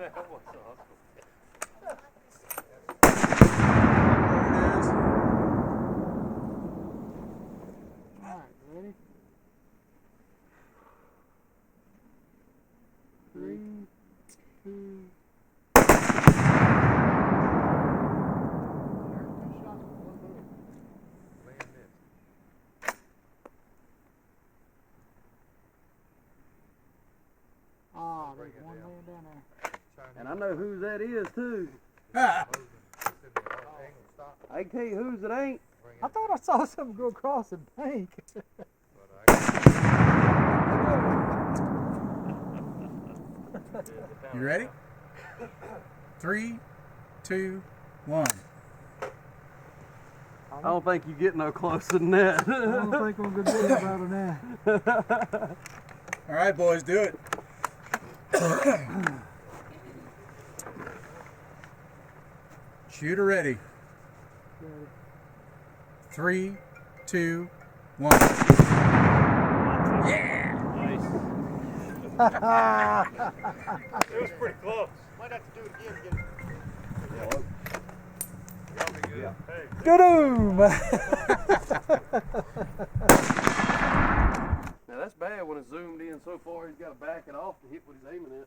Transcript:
Alright, ready? 3, 2. Ah, there's one laying down there. And I know whose that is too. Ah. I can tell you whose it ain't. I thought I saw something go across the bank. You ready? 3, 2, 1. I don't think you get no closer than that. I don't think I'm going to do it better than that. All right, boys, do it. Shooter ready. 3, 2, 1. Yeah! It was pretty close. Might have to do it again to get it. Y'all be good. Hey. Ga-doom! Now that's bad when it's zoomed in so far he's got to back it off to hit what he's aiming at.